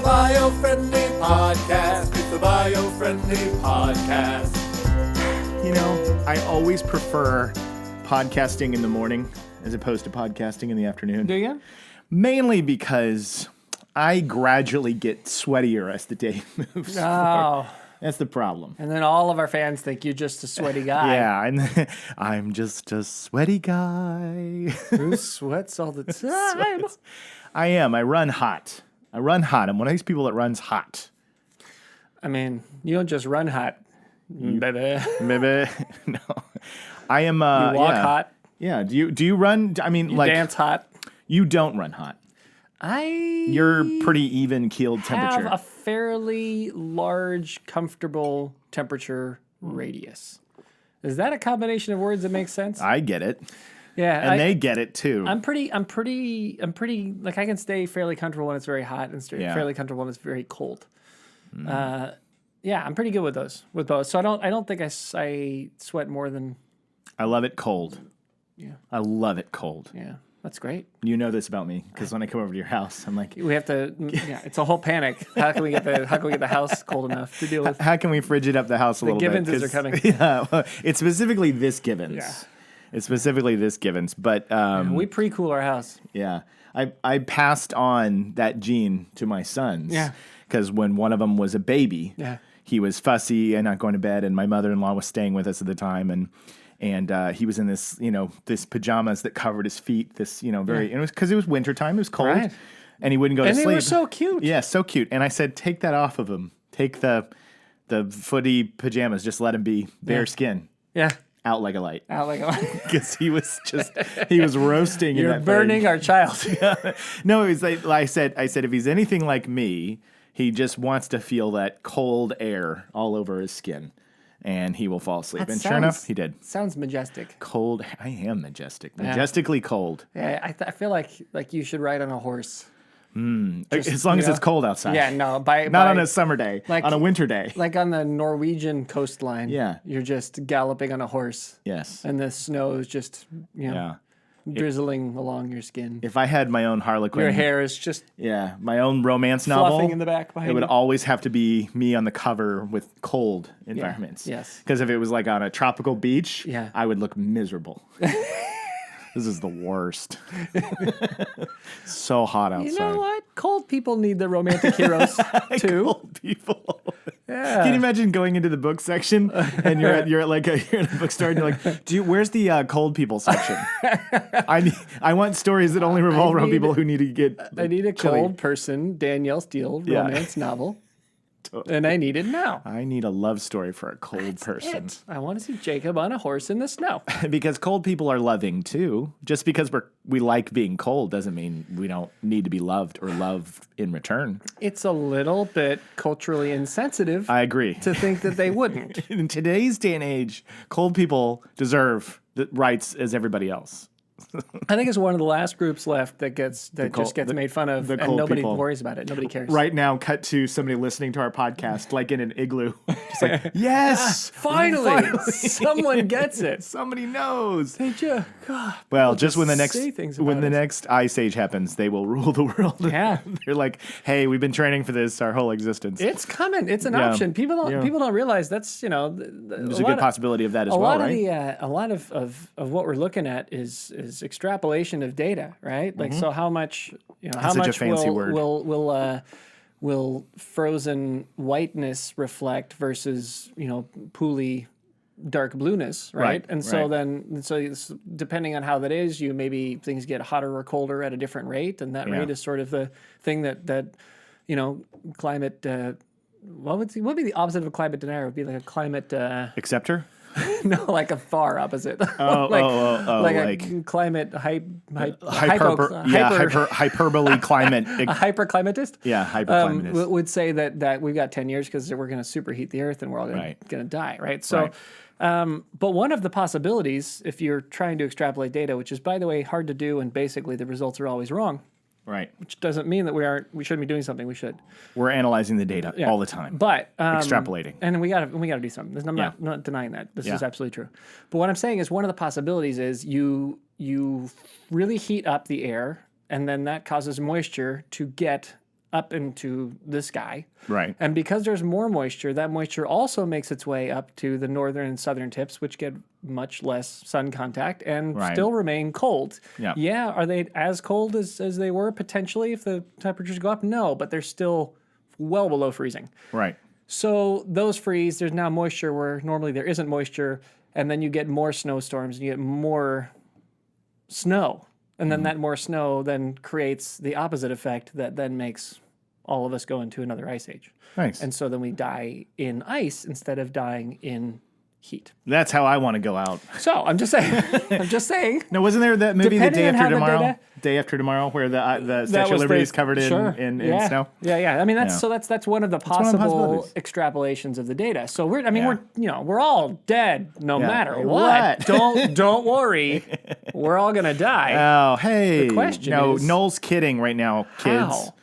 Biofriendly Podcast. It's the Biofriendly Podcast. You know, I always prefer podcasting in the morning as opposed to podcasting in the afternoon. Do you? Mainly because I gradually get sweatier as the day moves forward. That's the problem. And then all of our fans think you're just a sweaty guy. Yeah, I'm just a sweaty guy. Who sweats all the time? I am. I run hot. I'm one of these people that runs hot. I mean, you don't just run hot, baby. Maybe no. I am. You walk yeah. hot. Yeah. Do you run? I mean, You like dance hot. You don't run hot. You're pretty even keeled temperature. Have a fairly large, comfortable temperature radius. Is that a combination of words that makes sense? I get it. Yeah, and they get it too. I'm pretty. Like I can stay fairly comfortable when it's very hot, and stay fairly comfortable when it's very cold. Yeah, I'm pretty good with both. So I don't think I sweat more than. I love it cold. Yeah, I love it cold. Yeah, that's great. You know this about me because when I come over to your house, I'm like, we have to. Yeah, it's a whole panic. How can we get the house cold enough to deal with? How can we frigid up the house a little bit? The Givenses are coming. Yeah, well, it's specifically this Givens. Yeah. It's specifically this Givens, but we pre-cool our house. Yeah, I passed on that gene to my sons. Yeah, because when one of them was a baby, he was fussy and not going to bed, and my mother-in-law was staying with us at the time, and he was in this this pajamas that covered his feet. This very and it was because it was wintertime, it was cold, right. And he wouldn't go to sleep. And they were so cute. Yeah, so cute. And I said, take that off of him. Take the footy pajamas. Just let him be bare skin. Yeah. Out like a light. Out like a light. Because he was roasting. You're burning our child. No, it was like I said, if he's anything like me, he just wants to feel that cold air all over his skin, and he will fall asleep. Sure enough, he did. Sounds majestic. Cold. I am majestic. Majestically cold. Yeah, I feel like you should ride on a horse. As long as it's cold outside. Yeah, no. Not on a summer day, on a winter day. Like on the Norwegian coastline. Yeah. You're just galloping on a horse. Yes. And the snow is just, drizzling along your skin. If I had my own Harlequin. Your hair is just... Yeah, my own romance novel. Fluffing in the back behind it would you. always have to be me on the cover with cold environments. Yes. Because if it was like on a tropical beach, I would look miserable. This is the worst. So hot outside. You know what? Cold people need the romantic heroes too. Cold people. Yeah. Can you imagine going into the book section and you're in a bookstore and you're like, where's the cold people section? I want stories that only revolve around people who need to get. I need a chilly. cold person, Danielle Steele romance novel. And I need it now. I need a love story for a cold person. I want to see Jacob on a horse in the snow. Because cold people are loving too. Just because we like being cold doesn't mean we don't need to be loved or loved in return. It's a little bit culturally insensitive. I agree. To think that they wouldn't. In today's day and age, cold people deserve the rights as everybody else. I think it's one of the last groups left that just gets made fun of, and nobody worries about it. Nobody cares. Right now, cut to somebody listening to our podcast, like in an igloo, just like, yes, finally, someone gets it. Somebody knows. They just, God, well, just when the next ice age happens, they will rule the world. Yeah, they're like, hey, we've been training for this our whole existence. It's coming. It's an option. People don't realize that's there's a good possibility of that as well, right? A lot of what we're looking at is extrapolation of data, right? Like, so how much, how much will frozen whiteness reflect versus, pooly dark blueness, right? And so depending on how that is, maybe things get hotter or colder at a different rate, and that rate is sort of the thing that climate. What would be the opposite of a climate denier? It would be like a climate acceptor. No, like a far opposite. like a climate hyperbole climate. A hyperclimatist? Yeah, hyperclimatist. Would say that we've got 10 years because we're going to superheat the earth and we're all going to die, right? So, but one of the possibilities, if you're trying to extrapolate data, which is, by the way, hard to do, and basically the results are always wrong. Right. Which doesn't mean that we shouldn't be doing something. We should. We're analyzing the data all the time. But extrapolating. And we gotta do something. I'm not denying that. This is absolutely true. But what I'm saying is one of the possibilities is you really heat up the air, and then that causes moisture to get up into the sky. Right. And because there's more moisture, that moisture also makes its way up to the northern and southern tips, which get much less sun contact and still remain cold. Yeah, are they as cold as they were potentially if the temperatures go up? No, but they're still well below freezing. Right. So those freeze, there's now moisture where normally there isn't moisture, and then you get more snowstorms, and you get more snow. And then that more snow then creates the opposite effect that then makes all of us go into another ice age. Nice. And so then we die in ice instead of dying in heat. That's how I want to go out. So I'm just saying. No, wasn't there that movie The Day After Tomorrow? Day After Tomorrow, where the Statue of Liberty is covered in snow. Yeah. I mean, that's one of the possible extrapolations of the data. So we're all dead no matter what. Don't worry, we're all gonna die. Oh, hey. The question is, Noel's kidding right now, kids. How?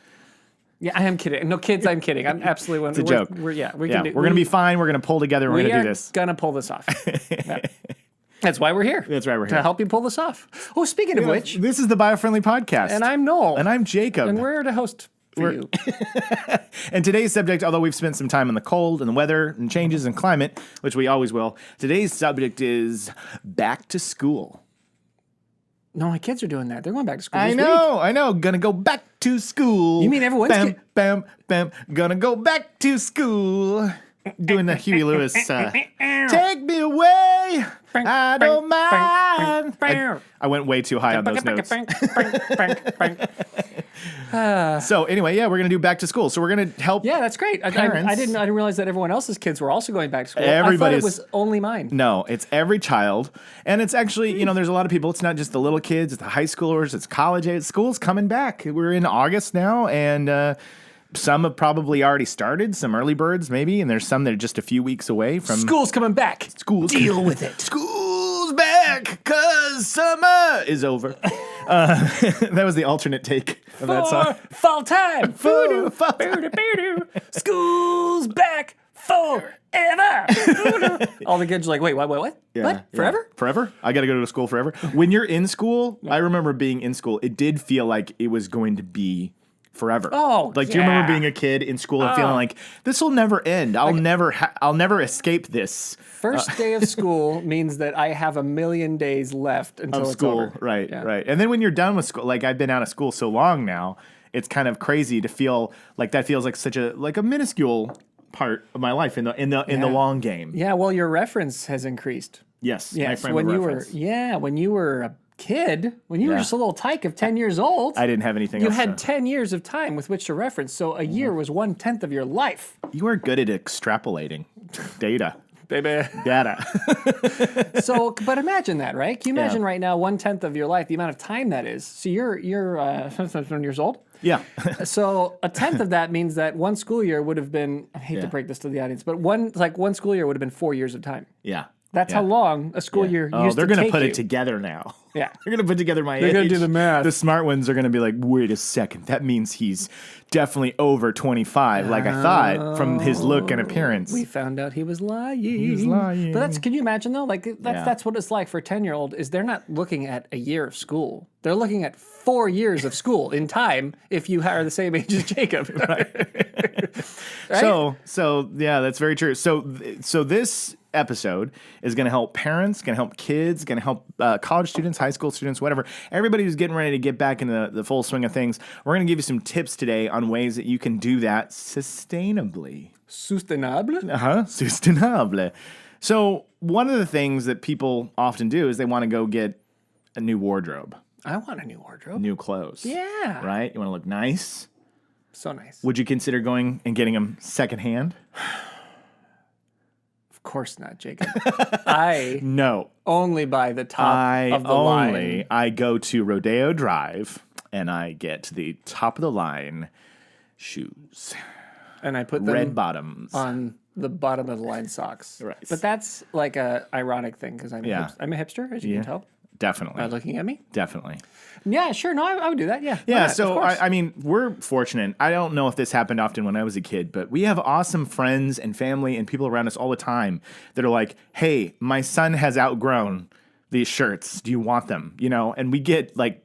Yeah, I am kidding. No, kids, I'm kidding. I'm absolutely. It's a joke. We're gonna be fine. We're gonna pull together. We're gonna do this. Gonna pull this off. That's why we're here. That's why we're here. To help you pull this off. Oh, speaking of which, this is the Biofriendly podcast, and I'm Noel, and I'm Jacob, and we're here to host for you. And today's subject, although we've spent some time on the cold and the weather and changes in climate, which we always will, today's subject is back to school. No, my kids are doing that. They're going back to school this I know. Gonna go back to school. You mean everyone's bam. Gonna go back to school. Doing the Huey Lewis, take me away. I don't mind. I went way too high on those notes. So anyway, we're gonna do back to school. So we're gonna help. Yeah, that's great. I didn't realize that everyone else's kids were also going back to school. I thought it was only mine. No, it's every child, and it's actually there's a lot of people. It's not just the little kids. It's the high schoolers. It's college age. School's coming back. We're in August now, and some have probably already started. Some early birds maybe, and there's some that are just a few weeks away from. School's coming back. Deal with it. School's back, 'cause summer is over. That was the alternate take of that song. Fall time. School's back forever. All the kids are like, wait, what? Yeah, what? Forever? Forever? I got to go to school forever? When you're in school, I remember being in school, it did feel like it was going to be forever. Oh, do you remember being a kid in school and feeling like this will never end? I'll never escape this. First day of school means that I have 1,000,000 days left until it's over. Right. And then when you're done with school, like I've been out of school so long now, it's kind of crazy to feel like that feels like such a minuscule part of my life in the long game. Yeah. Well, your reference has increased. Yes. My frame of reference. When you were a kid, when you were just a little tyke of 10 years old, I didn't have anything you else. had 10 years of time with which to reference. So a year was 1/10 of your life. You are good at extrapolating data. Baby. Data. So, but imagine that, right? Can you imagine right now 1/10 of your life, the amount of time that is? So you're 7 years old. Yeah. So 1/10 of that means that one school year would have been. I hate to break this to the audience, but one school year would have been 4 years of time. Yeah. That's how long a school year used to take. Oh, they're going to put it together now. Yeah. They're going to put together my age. They're going to do the math. The smart ones are going to be like, wait a second. That means he's definitely over 25, like I thought, from his look and appearance. We found out he was lying. He was lying. But can you imagine, though? Like, that's what it's like for a 10-year-old, is they're not looking at a year of school. They're looking at 4 years of school in time if you are the same age as Jacob. Right? So yeah, that's very true. So this episode is going to help parents, going to help kids, going to help college students, high school students, whatever. Everybody who's getting ready to get back into the full swing of things. We're going to give you some tips today on ways that you can do that sustainably. Sustainable? Sustainable. So one of the things that people often do is they want to go get a new wardrobe. I want a new wardrobe. New clothes. Yeah. Right? You want to look nice? So nice. Would you consider going and getting them secondhand? Of course not, Jacob. No. Only buy the top of the line. I go to Rodeo Drive and I get the top of the line shoes. And I put them red bottoms on the bottom of the line socks. Right. But that's like a ironic thing because I'm a hipster, as you can tell. Definitely. By looking at me? Definitely. Yeah, sure. No, I would do that. Yeah. Yeah. So, I mean, we're fortunate. I don't know if this happened often when I was a kid, but we have awesome friends and family and people around us all the time that are like, hey, my son has outgrown these shirts. Do you want them? And we get like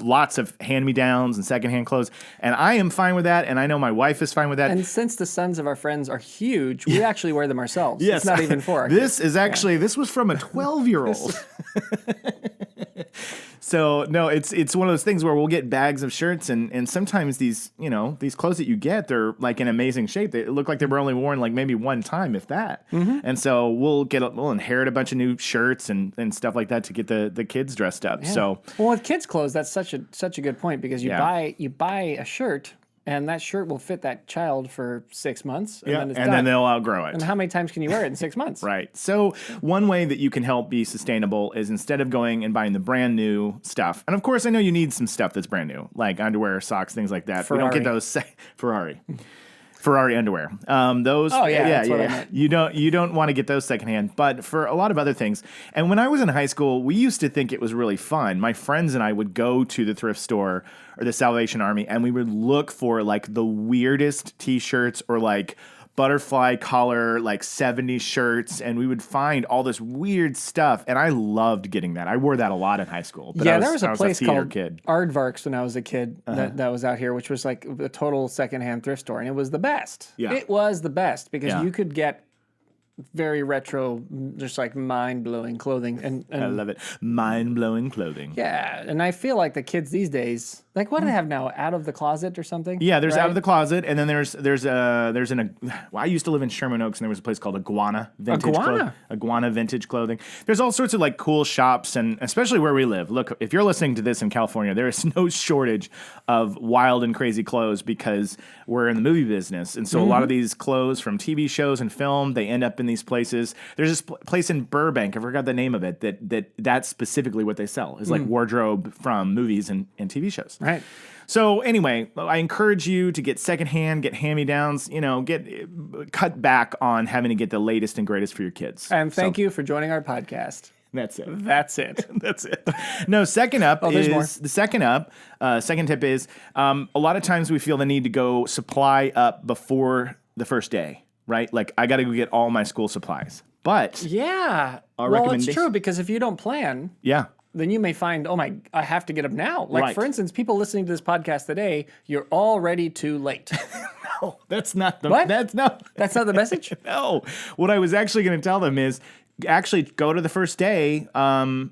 lots of hand-me-downs and secondhand clothes, and I am fine with that, and I know my wife is fine with that. And since the sons of our friends are huge, we actually wear them ourselves. Yes. It's not even for our This kids. is actually, this was from a 12-year-old. So no, it's one of those things where we'll get bags of shirts, and sometimes these clothes that you get, they're like in amazing shape. They look like they were only worn like maybe one time, if that. And so we'll inherit a bunch of new shirts and stuff like that to get the kids dressed up. Yeah. So well, with kids' clothes, that's such a good point, because you buy a shirt, and that shirt will fit that child for 6 months, and then it's done. then they'll outgrow it. And how many times can you wear it in 6 months? Right. So one way that you can help be sustainable is, instead of going and buying the brand new stuff, and of course I know you need some stuff that's brand new, like underwear, socks, things like that. Ferrari. We don't get those Ferrari underwear. Those. Oh, yeah, that's what I meant. You don't want to get those secondhand. But for a lot of other things, and when I was in high school, we used to think it was really fun. My friends and I would go to the thrift store or the Salvation Army, and we would look for like the weirdest T-shirts or like butterfly collar, like 70s shirts, and we would find all this weird stuff, and I loved getting that. I wore that a lot in high school. But there was a was place called kid. Aardvarks when I was a kid that was out here, which was like a total secondhand thrift store, and it was the best. Yeah. It was the best, because Yeah. you could get very retro, just like mind-blowing clothing. And I love it. Mind-blowing clothing. yeah, and I feel like the kids these days, like, what do they have now? Out of the closet or something? Yeah, there's right? Out of the Closet, and then there's I used to live in Sherman Oaks, and there was a place called Iguana Vintage Iguana? Iguana Vintage Clothing. There's all sorts of like cool shops, and especially where we live. Look, if you're listening to this in California, there is no shortage of wild and crazy clothes, because we're in the movie business, and so a lot of these clothes from TV shows and film, they end up in these places. There's this place in Burbank, I forgot the name of it, that's specifically what they sell, is like wardrobe from movies and TV shows. Right. So anyway, I encourage you to get secondhand, get hand-me-downs, cut back on having to get the latest and greatest for your kids. And thank you for joining our podcast. That's it. That's it. That's it. No, second up there's more. second tip is, a lot of times we feel the need to go supply up before the first day, right? Like, I got to go get all my school supplies. But Yeah. Well, it's recommendation- true, because if you don't plan, yeah. then you may find, I have to get up now. Like, Right. for instance, people listening to this podcast today, you're already too late. No, that's not the What? That's not That's not the message? No. What I was actually going to tell them is, actually go to the first day and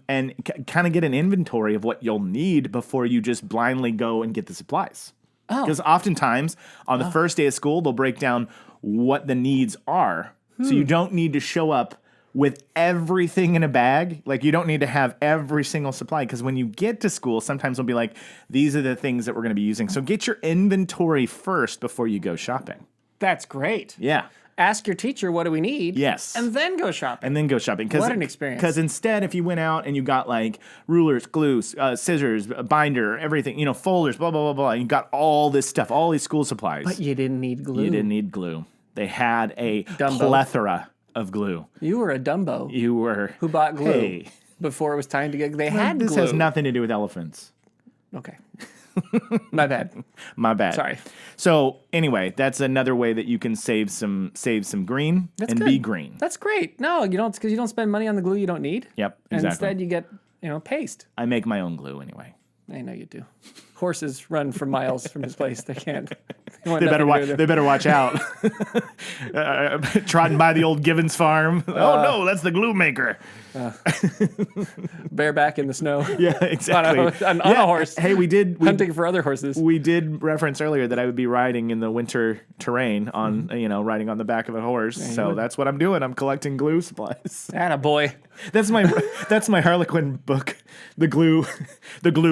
kind of get an inventory of what you'll need before you just blindly go and get the supplies. Because oftentimes on the first day of school, they'll break down what the needs are. So you don't need to show up with everything in a bag. Like, you don't need to have every single supply, because when you get to school, sometimes they'll be like, these are the things that we're going to be using. So get your inventory first before you go shopping. That's great. Yeah. Ask your teacher, what do we need? Yes. And then go shopping. And then go shopping. What an experience. Because instead, if you went out and you got like rulers, glue, scissors, a binder, everything, folders, blah, blah, blah, blah, and you got all this stuff, all these school supplies. But you didn't need glue. You didn't need glue. They had a Dumbo. plethora of glue. You were a Dumbo You were. who bought glue Hey, before it was time to get. They had this glue. has nothing to do with elephants. Okay. My bad. My bad. Sorry. So anyway, that's another way that you can save some green and good. be green. That's great. No, you don't, because you don't spend money on the glue you don't need. Yep, And exactly. instead, you get paste. I make my own glue anyway. I know you do. Horses run for miles from this place. They can't. They better watch out. Trotting by the old Givens farm. Oh no, that's the glue maker. Bareback in the snow. Yeah, exactly. on a horse. Hey, we Hunting for other horses. We did reference earlier that I would be riding in the winter terrain on, riding on the back of a horse. So that's what I'm doing. I'm collecting glue supplies. Attaboy. That's my Harlequin book, the glue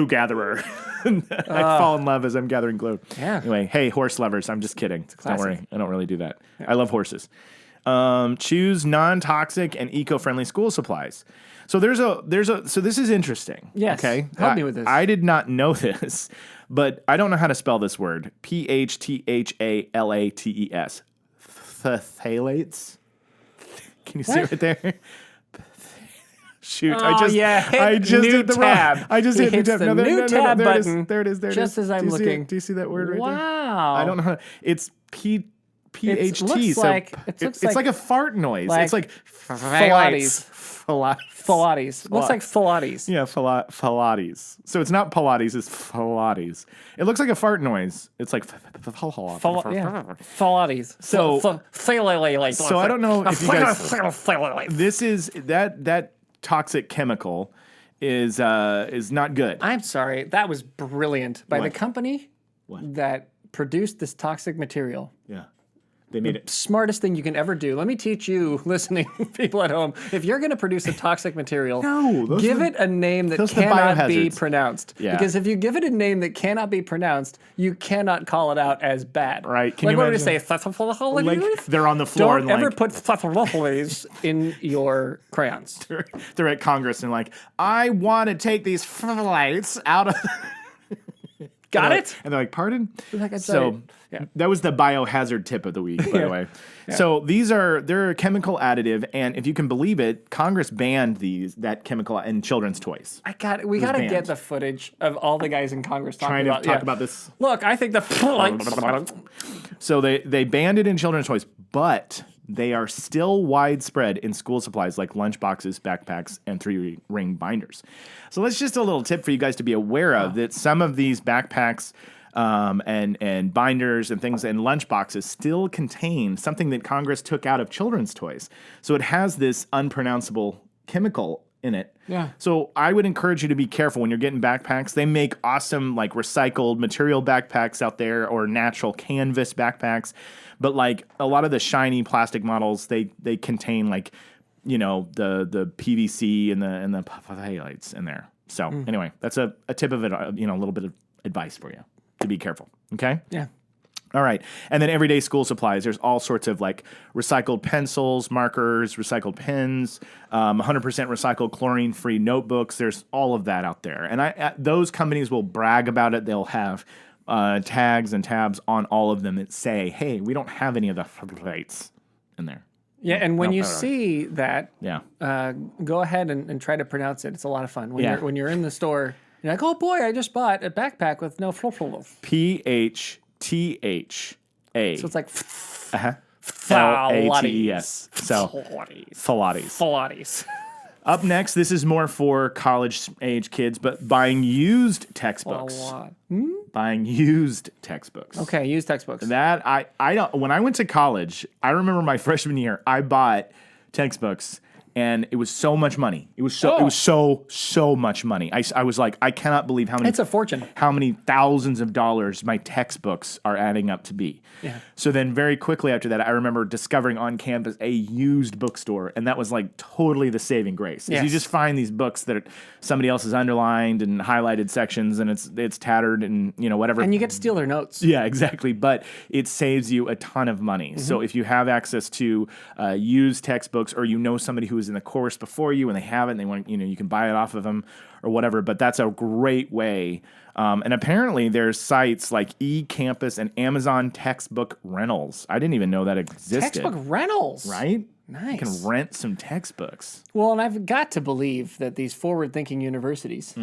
gatherer. I fall in love as I'm gathering glue. Yeah. Anyway, hey, horse lovers, I'm just kidding. Don't classic. worry, I don't really do that. I love horses. Choose non-toxic and eco-friendly school supplies. So so this is interesting. Yes. Okay. Help me with this. I did not know this, but I don't know how to spell this word. Phthalates. Phthalates. Can you see it right there? Shoot! Oh, I just new hit the tab. wrong. I just He hit hits the tab. the new tab button There it is. just as I'm Do you see looking. it? Do you see that word right there? Wow. I don't know. It's PHT. looks So like- it's like a fart noise. like it's like Pilates. Pilates. Looks like Pilates. Yeah, Pilates. So it's not Pilates, it's Pilates. It looks like a fart noise. It's like Pilates. So I don't know if you guys. This is that toxic chemical is not good. I'm sorry. That was brilliant by the What? company that produced this toxic material. Yeah, they made it. Smartest thing you can ever do. Let me teach you, listening people at home. If you're going to produce a toxic material, give it a name that cannot be pronounced. Yeah. Because if you give it a name that cannot be pronounced, you cannot call it out as bad. Right. Can Like you what would you imagine? say? Like they're on the floor Don't and ever like put Pfeffermuffles in your crayons. they're at Congress and like, I want to take these lights out of. Got Like- it? And they're like, pardon? Like I So said, that was the biohazard tip of the week, by the way. So they're a chemical additive, and if you can believe it, Congress banned that chemical in children's toys. we got to banned. get the footage of all the guys in Congress Trying to talk about this. Look, I think the So they banned it in children's toys, but they are still widespread in school supplies like lunchboxes, backpacks, and 3-ring binders. So that's just a little tip for you guys to be aware of, that some of these backpacks and binders and things and lunchboxes still contain something that Congress took out of children's toys. So it has this unpronounceable chemical in it. Yeah. So I would encourage you to be careful when you're getting backpacks. They make awesome like recycled material backpacks out there, or natural canvas backpacks. But like a lot of the shiny plastic models, they contain like, you know, the PVC and the highlights in there. So anyway, that's a tip of it, you know, a little bit of advice for you to be careful. Okay. Yeah. All right. And then everyday school supplies. There's all sorts of like recycled pencils, markers, recycled pens, 100% recycled chlorine-free notebooks. There's all of that out there. And those companies will brag about it. They'll have tags and tabs on all of them that say, hey, we don't have any of the lights in there. Yeah, and when you see that, go ahead and try to pronounce it. It's a lot of fun. When you're in the store, you're like, oh boy, I just bought a backpack with no flop. PHTHA. So it's like LATES. So Pilates. Pilates. Up next, this is more for college-age kids, but buying used textbooks. Buying used textbooks. Okay, used textbooks. That I don't. When I went to college, I remember my freshman year, I bought textbooks, and it was so much money. It was so much money. I was like, I cannot believe how many. It's a fortune. How many thousands of dollars my textbooks are adding up to be. Yeah. So then very quickly after that, I remember discovering on campus a used bookstore, and that was like totally the saving grace. Yes. You just find these books that somebody else has underlined and highlighted sections, and it's tattered and you know whatever. And you get to steal their notes. Yeah, exactly. But it saves you a ton of money. Mm-hmm. So if you have access to used textbooks, or you know somebody who is in the course before you and they have it and they want, you know, you can buy it off of them or whatever. But that's a great way. And apparently there's sites like eCampus and Amazon Textbook Rentals. I didn't even know that existed. Textbook rentals. Right? Nice. You can rent some textbooks. Well, and I've got to believe that these forward-thinking universities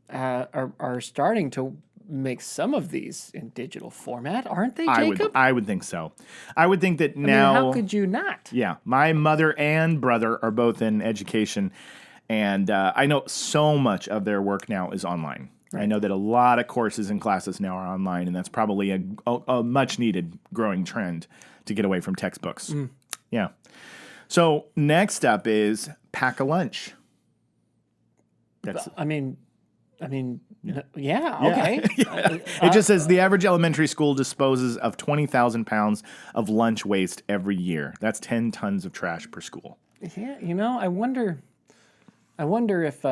are starting to make some of these in digital format, aren't they, Jacob? I would think so. I would think that now. I mean, how could you not? Yeah, my mother and brother are both in education, and I know so much of their work now is online. Right. I know that a lot of courses and classes now are online, and that's probably a much-needed growing trend to get away from textbooks. Yeah. So next up is pack a lunch. That's. I mean, yeah, okay. It just says the average elementary school disposes of 20,000 pounds of lunch waste every year. That's 10 tons of trash per school. Yeah, you know, I wonder if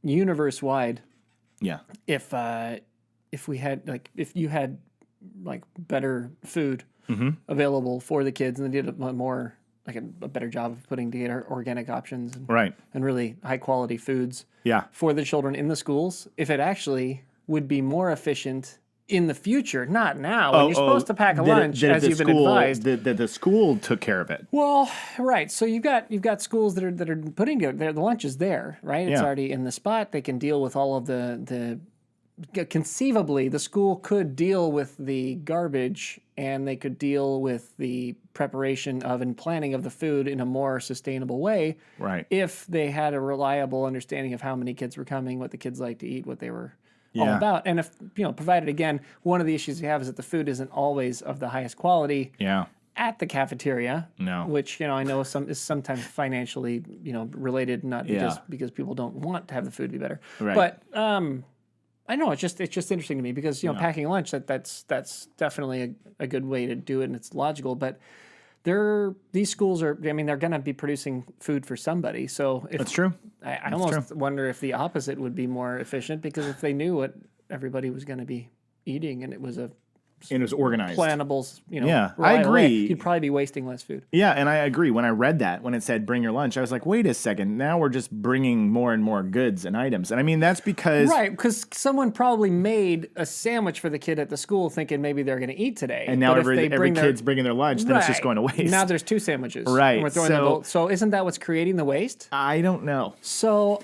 universe-wide, if we had if you had better food available for the kids, and they did a more a better job of putting together organic options and really high quality foods for the children in the schools, if it actually would be more efficient in the future, not now. When you're supposed to pack a lunch, as you've been advised. The school took care of it. Well, right. So you've got schools that are putting together, the lunch is there, right? It's already in the spot. They can deal with all of the conceivably the school could deal with the garbage and they could deal with the preparation of and planning of the food in a more sustainable way. Right. If they had a reliable understanding of how many kids were coming, what the kids like to eat, what they were all Yeah. about. And if, provided again, one of the issues you have is that the food isn't always of the highest quality. Yeah. At the cafeteria, No. which I know is sometimes financially related, not because people don't want to have the food be better. Right. But I know it's just interesting to me because packing lunch that's definitely a good way to do it and it's logical. But these schools are they're going to be producing food for somebody. So That's true. I almost wonder if the opposite would be more efficient because if they knew what everybody was going to be eating and it was organized. Plannable, Yeah, I reliable way, agree. you'd probably be wasting less food. Yeah, and I agree. When I read that, when it said bring your lunch, I was like, wait a second. Now we're just bringing more and more goods and items. And I mean, that's because... Right, because someone probably made a sandwich for the kid at the school thinking maybe they're going to eat today. And now but every kid's bringing their lunch, then it's just going to waste. Now there's 2 sandwiches. Right. And we're throwing them both. So isn't that what's creating the waste? I don't know. So...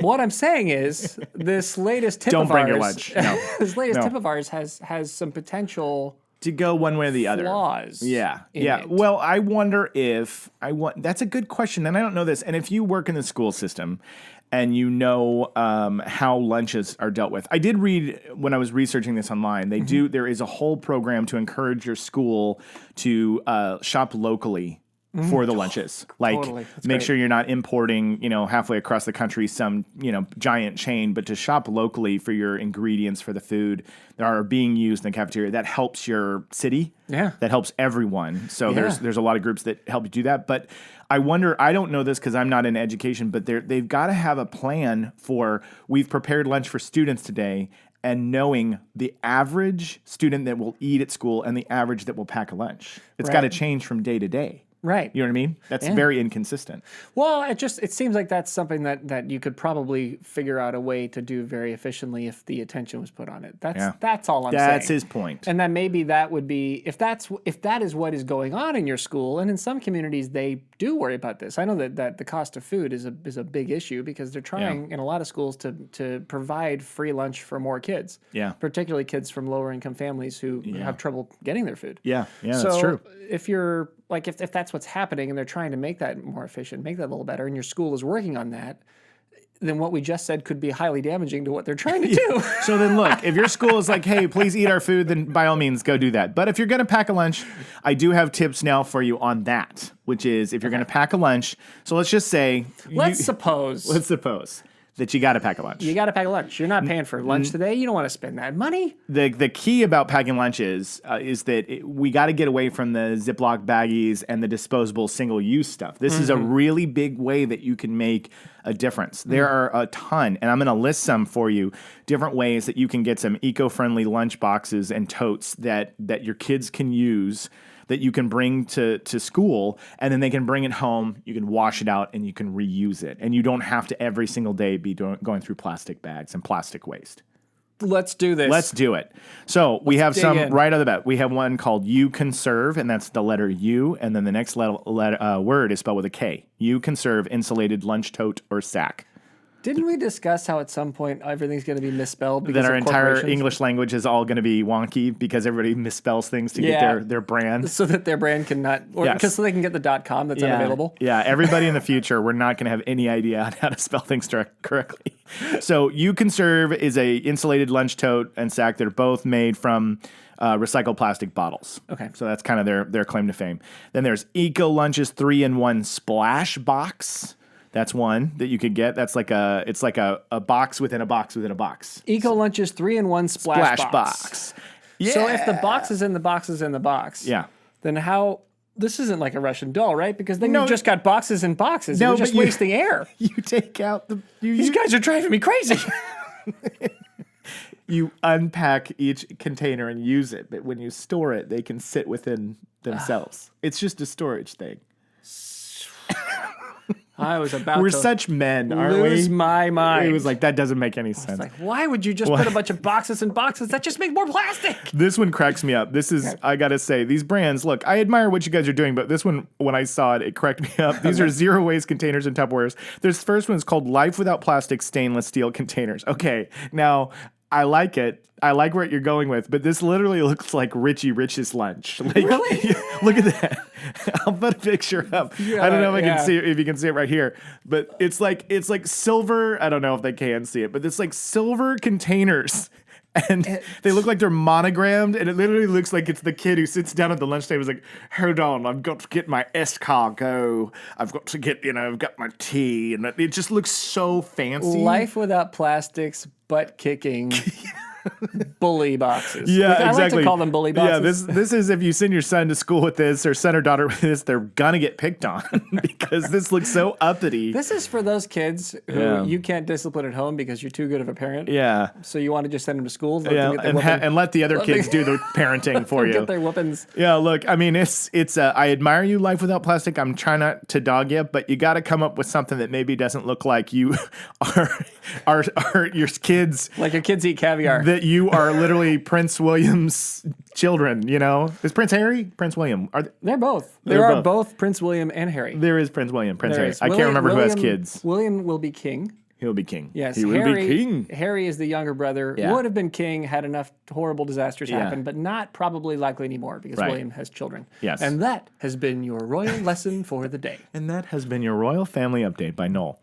what I'm saying is, this latest tip Don't of bring ours, your lunch. No. this latest No. tip of ours has some potential To go one way or the other. flaws. Yeah. in Yeah. it. Well, I wonder if that's a good question. And I don't know this. And if you work in the school system and you know how lunches are dealt with. I did read when I was researching this online, there is a whole program to encourage your school to shop locally for the lunches. Like Totally. That's make great. sure you're not importing, halfway across the country some, giant chain, but to shop locally for your ingredients for the food that are being used in the cafeteria. That helps your city. Yeah. That helps everyone. So Yeah. there's a lot of groups that help you do that. But I wonder, I don't know this because I'm not in education, but they've got to have a plan for we've prepared lunch for students today and knowing the average student that will eat at school and the average that will pack a lunch. It's got to change from day to day. Right. You know what I mean? That's very inconsistent. Well, it seems like that's something that you could probably figure out a way to do very efficiently if the attention was put on it. That's all I'm saying. That's his point. And then maybe that would be if that is what is going on in your school, and in some communities they do worry about this. I know that the cost of food is a big issue because they're trying in a lot of schools to provide free lunch for more kids. Yeah. Particularly kids from lower income families who have trouble getting their food. Yeah, So that's true. if you're like if that's what's happening and they're trying to make that more efficient, make that a little better, and your school is working on that, then what we just said could be highly damaging to what they're trying to do. So then look, if your school is like, hey, please eat our food, then by all means go do that. But if you're going to pack a lunch, I do have tips now for you on that, which is if you're going to pack a lunch, so let's just say... Let's suppose that you got to pack a lunch. you got to pack a lunch. You're not paying for lunch today. You don't want to spend that money. The key about packing lunch is that we got to get away from the Ziploc baggies and the disposable single-use stuff. This is a really big way that you can make a difference. There are a ton, and I'm going to list some for you, different ways that you can get some eco-friendly lunch boxes and totes that your kids can use that you can bring to school, and then they can bring it home, you can wash it out, and you can reuse it. And you don't have to every single day be going through plastic bags and plastic waste. Let's do this. Let's do it. So we have dig some in. right out of the bat. We have one called You Conserve, and that's the letter U, and then the next word is spelled with a K. You Conserve insulated lunch tote or sack. Didn't we discuss how at some point everything's going to be misspelled because That our of entire corporations? English language is all going to be wonky because everybody misspells things to get their brand. so that their brand cannot, or Yes. because so they can get the .com that's unavailable. Yeah, everybody in the future, we're not going to have any idea on how to spell things correctly. So You Conserve is a insulated lunch tote and sack. They're both made from recycled plastic bottles. Okay. So that's kind of their claim to fame. Then there's Eco Lunches 3-in-1 Splash Box. That's one that you could get. That's like a box within a box within a box. Eco Lunches 3-in-1 splash box. Yeah. So if the box is in the box is in the box, Yeah. then how? This isn't like a Russian doll, right? Because then No, you just got boxes and boxes. No, We're just but you- wasting air. You take out the... These guys are driving me crazy. You unpack each container and use it, but when you store it, they can sit within themselves. It's just a storage thing. I was about We're to such men, aren't lose we? my mind. It was like, that doesn't make any sense. Like, why would you just put a bunch of boxes and boxes? That just makes more plastic. This one cracks me up. This is, I gotta say, these brands, look, I admire what you guys are doing, but this one, when I saw it, it cracked me up. These are zero waste containers and Tupperwares. This first one is called Life Without Plastic Stainless Steel Containers. Okay, now, I like it. I like what you're going with, but this literally looks like Richie Rich's lunch. Like, Really? Look at that. I'll put a picture up. I don't know if I can see it, if you can see it right here, but it's like silver. I don't know if they can see it, but it's like silver containers. And they look like they're monogrammed, and it literally looks like it's the kid who sits down at the lunch table and is like, hold on, I've got to get my escargot. I've got to get, I've got my tea. And it just looks so fancy. Life without plastics, butt kicking. Bully boxes. Yeah, I exactly. like to call them bully boxes. Yeah, this is if you send your son to school with this or son or daughter with this, they're gonna get picked on because this looks so uppity. This is for those kids who you can't discipline at home because you're too good of a parent. Yeah. So you want to just send them to school. And let the other kids do the parenting for you. Get their whoopings. Yeah, look, I mean, it's. I admire you, Life Without Plastic. I'm trying not to dog you, but you got to come up with something that maybe doesn't look like you are your kids. Like your kids eat caviar. That you are literally Prince William's children, Is Prince Harry? Prince William? They're both. They're There are both. both Prince William and Harry. There is Prince William, Prince There Harry. is. I can't remember who has kids. William will be king. He'll be king. Yes, he will be king. Harry is the younger brother. Yeah. Would have been king had enough horrible disasters happen, but not probably likely anymore because Right. William has children. Yes. And that has been your royal lesson for the day. And that has been your Royal Family Update by Noel.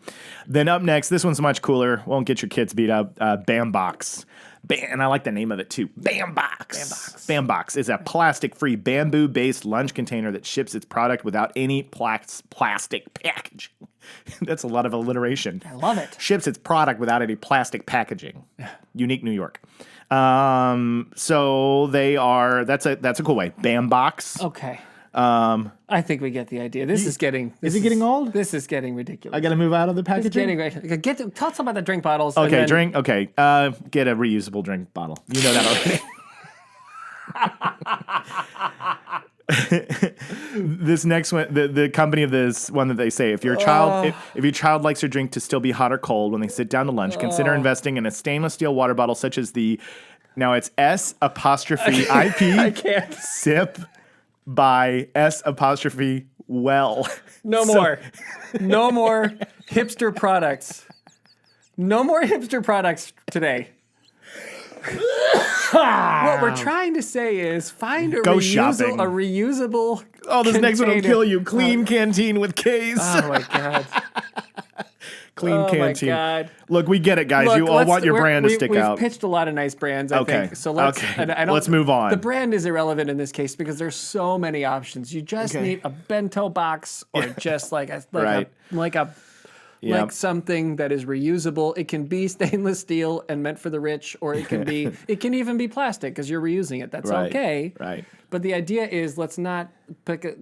Then up next, this one's much cooler. Won't get your kids beat up. BAMbox. And I like the name of it too. BAMbox. BAMbox is a plastic-free bamboo-based lunch container that ships its product without any plastic packaging. That's a lot of alliteration. I love it. Ships its product without any plastic packaging. Unique New York. So they are. That's a cool way. BAMbox. Okay. I think we get the idea. This is getting. Is it getting old? This is getting ridiculous. I got to move out of the It's packaging. getting. Tell us about the drink bottles. Okay, and then- drink. Okay, get a reusable drink bottle. You know that already. This next one, the company of this one that they say, if your child likes their drink to still be hot or cold when they sit down to lunch, consider investing in a stainless steel water bottle such as the. Now it's S''IP I can't. sip by S''. Well. No more. No more hipster products. No more hipster products today. What we're trying to say is find a reusable Oh, this next one will container. kill you. Clean canteen with K's. Oh my god. Clean canteen. Oh my god. Look, we get it, guys. Look, You all want your brand to stick we've out. pitched a lot of nice brands, I Okay. think. So let's Let's move on. The brand is irrelevant in this case because there's so many options. You just Okay. need a bento box or just like Yep. something that is reusable. It can be stainless steel and meant for the rich, or it can be even be plastic because you're reusing it. That's Right, okay. right. But the idea is let's not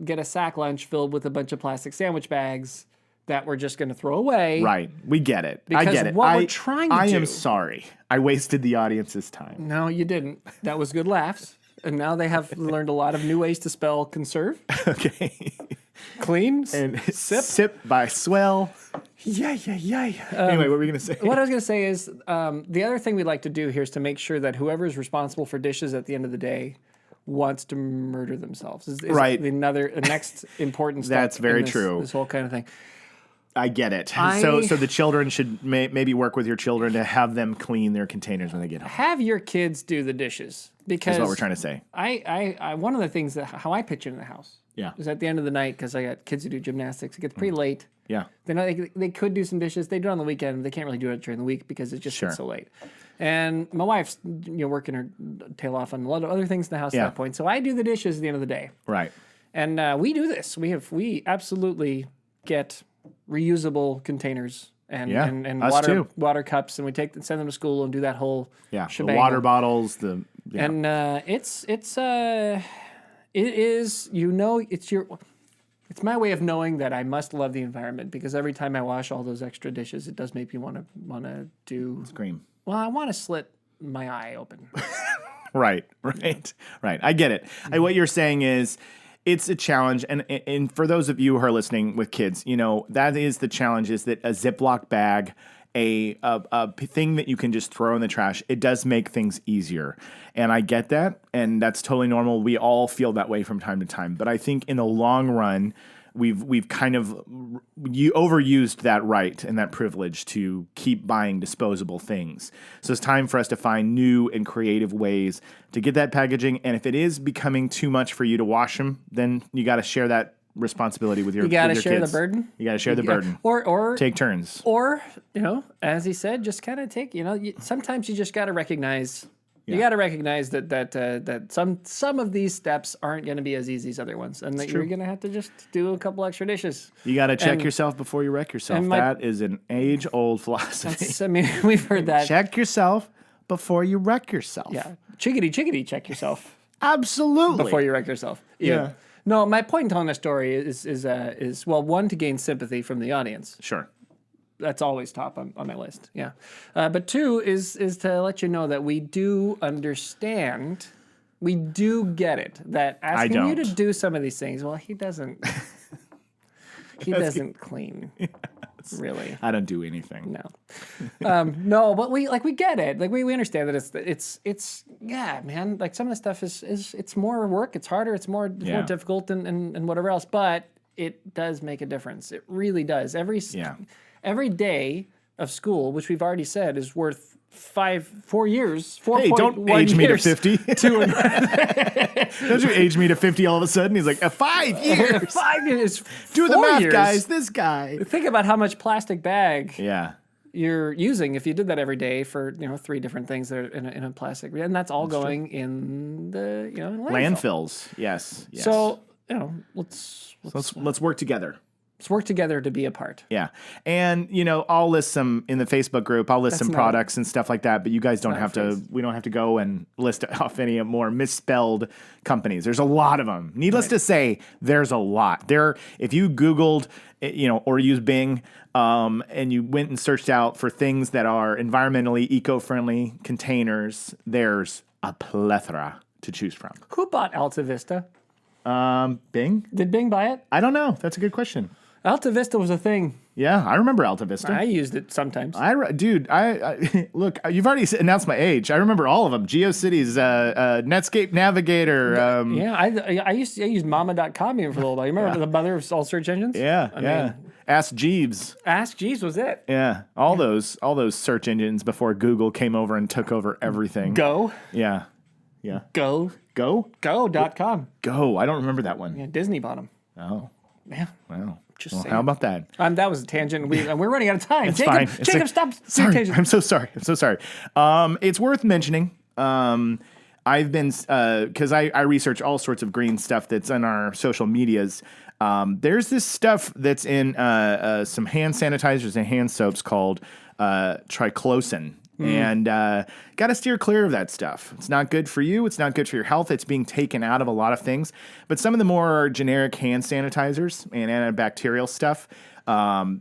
get a sack lunch filled with a bunch of plastic sandwich bags that we're just going to throw away. Right. We get it. I Because get it. what we're trying to I am do- sorry. I wasted the audience's time. No, you didn't. That was good laughs. And now they have learned a lot of new ways to spell conserve, Okay. clean, And sip. sip by swell. Yeah. Anyway, what were we going to say? What I was going to say is the other thing we'd like to do here is to make sure that whoever is responsible for dishes at the end of the day wants to murder themselves. Is Right. The next important step. That's very in this, true. This whole kind of thing. I get it. So the children should maybe work with your children to have them clean their containers when they get home. Have your kids do the dishes because That's what we're trying to say. I one of the things that how I pitch into the house Yeah. is at the end of the night because I got kids who do gymnastics. It gets pretty late. Yeah. They could do some dishes. They do it on the weekend. They can't really do it during the week because it just Sure. gets so late. And my wife's working her tail off on a lot of other things in the house at Yeah. that point. So I do the dishes at the end of the day. Right. And we do this. We absolutely get reusable containers and Yeah, and us too. water cups, and we send them to school and do that whole Yeah. shebang. The water bottles. Yeah. And it is it's my way of knowing that I must love the environment because every time I wash all those extra dishes, it does make me want to do. Scream. Well, I want to slit my eye open. Right. I get it. What you're saying is it's a challenge. And for those of you who are listening with kids, that is the challenge is that a Ziploc bag, a thing that you can just throw in the trash, it does make things easier. And I get that. And that's totally normal. We all feel that way from time to time. But I think in the long run, we've kind of overused that right and that privilege to keep buying disposable things. So it's time for us to find new and creative ways to get that packaging. And if it is becoming too much for you to wash them, then you got to share that responsibility with your kids. You got to share the burden. You got to share the burden. Or take turns. Or, as he said, just kind of take, sometimes you just got to recognize. You got to recognize that some of these steps aren't going to be as easy as other ones, and that you're going to have to just do a couple extra dishes. You got to check yourself before you wreck yourself. That is an age-old philosophy. We've heard that. Check yourself before you wreck yourself. Yeah, chickadee, check yourself. Absolutely. Before you wreck yourself. Yeah. No, my point in telling this story is one, to gain sympathy from the audience. Sure. That's always top on my list. Yeah. But two is to let you know that we do understand, we do get it, that asking you to do some of these things, well, he doesn't clean. Really. I don't do anything. No. No, but we get it. Like we understand that it's man, like some of the stuff is it's more work, it's harder, it's more difficult and whatever else, but it does make a difference. It really does. Every day of school, which we've already said is worth 4 years. Hey, don't age me to 50. Don't you age me to 50 all of a sudden? He's like, 5 years. 5 years. Do the math, guys. This guy. Think about how much plastic bag you're using if you did that every day for 3 different things that are in a plastic, and that's all going in the landfills. Yes. So let's work together. Let's work together to be a part. Yeah. And, I'll list some in the Facebook group. I'll list some products and stuff like that, but you guys don't have to, we don't have to go and list off any more misspelled companies. There's a lot of them. Needless to say, there's a lot. If you Googled, or used Bing, and you went and searched out for things that are environmentally eco-friendly containers, there's a plethora to choose from. Who bought Alta Vista? Bing? Did Bing buy it? I don't know. That's a good question. Alta Vista was a thing. Yeah, I remember Alta Vista. I used it sometimes. Dude, look, you've already announced my age. I remember all of them. GeoCities, Netscape Navigator. I used to use Mama.com even for a little while. You remember the mother of all search engines? Yeah, I mean, Ask Jeeves. Ask Jeeves was it. Yeah, all those search engines before Google came over and took over everything. Go. Yeah. Go. Go.com. Go. I don't remember that one. Yeah, Disney bought them. Oh. Yeah. Wow. Just saying. How about that? That was a tangent. We're running out of time. It's fine. Jacob, stop. Sorry. I'm so sorry. It's worth mentioning. I've been, because I research all sorts of green stuff that's in our social medias. There's this stuff that's in some hand sanitizers and hand soaps called triclosan. And got to steer clear of that stuff. It's not good for you. It's not good for your health. It's being taken out of a lot of things. But some of the more generic hand sanitizers and antibacterial stuff,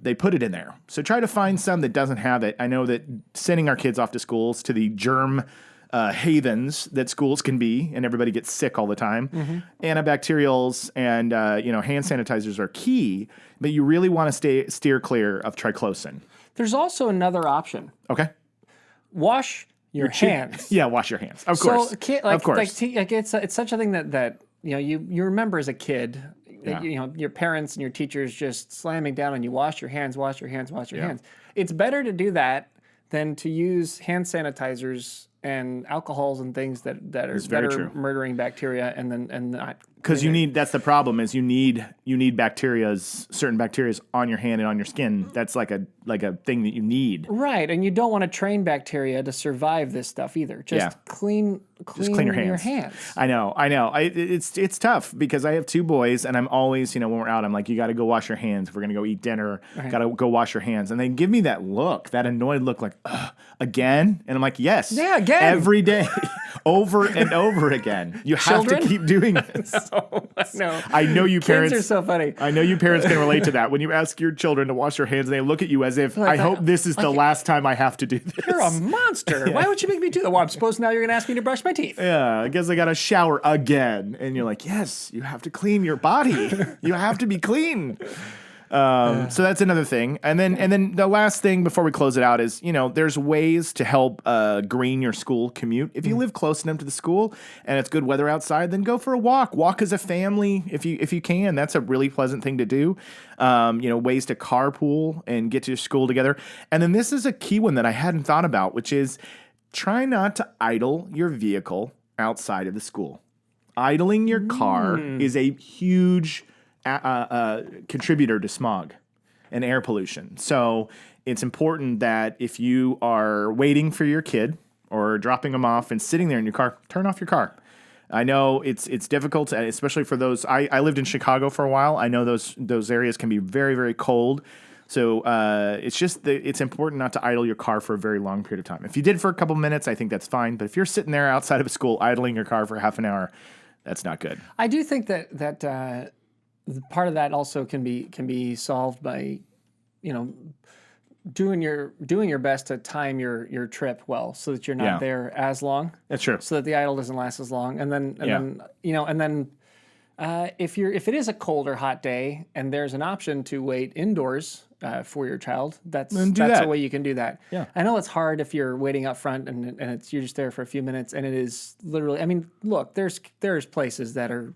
they put it in there. So try to find some that doesn't have it. I know that sending our kids off to schools, to the germ havens that schools can be, and everybody gets sick all the time. Antibacterials and hand sanitizers are key, but you really want to steer clear of triclosan. There's also another option. Okay. Wash your hands. Yeah, wash your hands. Of course. Of course. It's such a thing that you remember as a kid. Your parents and your teachers just slamming down on you. Wash your hands. Wash your hands. Wash your hands. It's better to do that than to use hand sanitizers and alcohols and things that are murdering bacteria and not. Because that's the problem is you need certain bacterias on your hand and on your skin. That's like a thing that you need. Right, and you don't want to train bacteria to survive this stuff either. Just clean your hands. I know. It's tough because I have 2 boys, and I'm always, when we're out, I'm like, you got to go wash your hands. If we're gonna go eat dinner, got to go wash your hands. And they give me that look, that annoyed look, like, again? And I'm like, yes, again, every day, over and over again. You have to keep doing this. No. I know you parents are so funny. I know you parents can relate to that. When you ask your children to wash their hands, and they look at you as if, I hope this is the last time I have to do this. You're a monster. Why would you make me do that? Well, I'm supposed now you're going to ask me to brush my teeth. Yeah, I guess I got to shower again. And you're like, yes, you have to clean your body. You have to be clean. So that's another thing. And then the last thing before we close it out is, there's ways to help green your school commute. If you live close enough to the school and it's good weather outside, then go for a walk. Walk as a family if you can. That's a really pleasant thing to do. Ways to carpool and get to your school together. And then this is a key one that I hadn't thought about, which is try not to idle your vehicle outside of the school. Idling your car is a huge contributor to smog and air pollution. So it's important that if you are waiting for your kid or dropping them off and sitting there in your car, turn off your car. I know it's difficult, especially for those. I lived in Chicago for a while. I know those areas can be very, very cold. So it's important not to idle your car for a very long period of time. If you did for a couple minutes, I think that's fine. But if you're sitting there outside of a school idling your car for half an hour, that's not good. I do think that part of that also can be solved by, doing your best to time your trip well, so that you're not there as long. That's true. So that the idle doesn't last as long, and then if it is a cold or hot day and there's an option to wait indoors for your child, that's a way you can do that. Yeah. I know it's hard if you're waiting up front and you're just there for a few minutes, and it is literally. I mean, look, there's places that are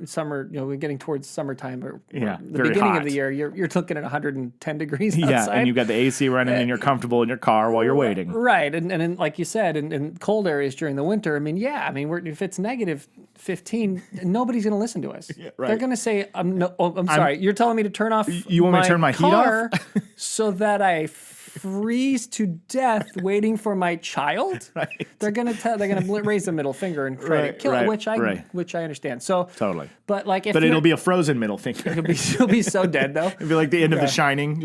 summer. We're getting towards summertime, or the beginning hot of the year. You're looking at 110 degrees outside. Yeah, and you've got the AC running, and you're comfortable in your car while you're waiting. Right, and then, like you said, in cold areas during the winter. If it's negative 15, nobody's going to listen to us. Yeah, right. They're going to say, I'm sorry, you're telling me to turn off You want me to turn my heat off? So that I freeze to death waiting for my child? Right. They're going to raise the middle finger and try to kill it, which I understand. So totally. But it'll be a frozen middle finger. It'll be so dead though. It'll be like the end of The Shining.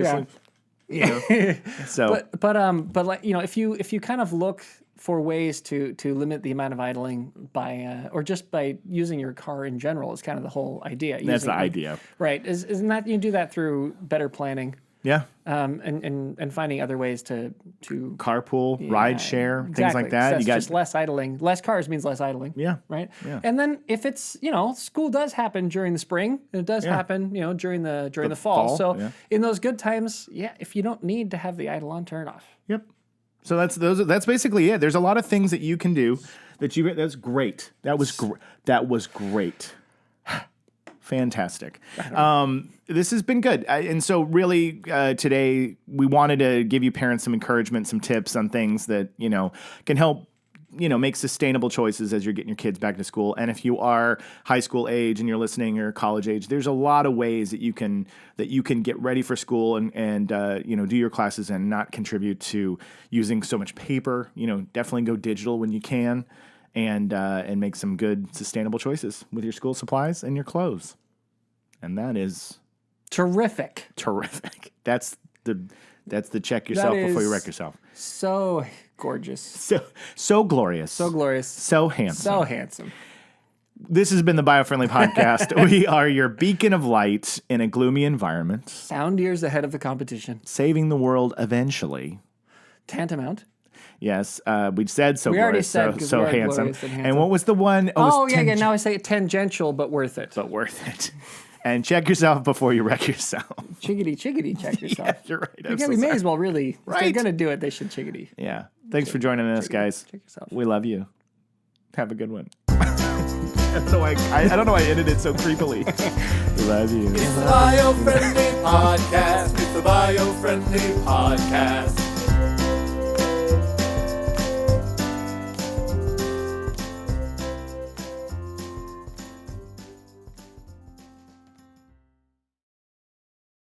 So but like, if you kind of look for ways to limit the amount of idling by or just by using your car in general is kind of the whole idea. That's the idea. Right. Isn't that you do that through better planning? Yeah. And finding other ways to carpool, ride share, things like that. So you got just less idling. Less cars means less idling. Yeah. Right. Yeah. And then if it's school does happen during the spring, and it does happen during the fall. So in those good times, if you don't need to have the idle on, turn it off. Yep. So that's basically it. There's a lot of things that you can do that's great. That was great. Fantastic. This has been good. And so really today we wanted to give you parents some encouragement, some tips on things that, can help, make sustainable choices as you're getting your kids back to school. And if you are high school age and you're listening or college age, there's a lot of ways that you can get ready for school and do your classes and not contribute to using so much paper. Definitely go digital when you can. And make some good sustainable choices with your school supplies and your clothes. And that is terrific. That's the check yourself before you wreck yourself. So gorgeous. So glorious. So glorious. So handsome. So handsome. This has been the Biofriendly Podcast. We are your beacon of light in a gloomy environment. Sound years ahead of the competition. Saving the world eventually. Tantamount. Yes, we said so. We already said so handsome. And what was the one? Now I say tangential, but worth it. And check yourself before you wreck yourself. Chickadee, check yourself. Yeah, you're right. We may as well really. Right. If they're going to do it, they should chickadee. Yeah. Thanks for joining us, guys. Check yourself. We love you. Have a good one. So I don't know why I ended it so creepily. Love you. It's the Biofriendly Podcast. It's the Biofriendly Podcast.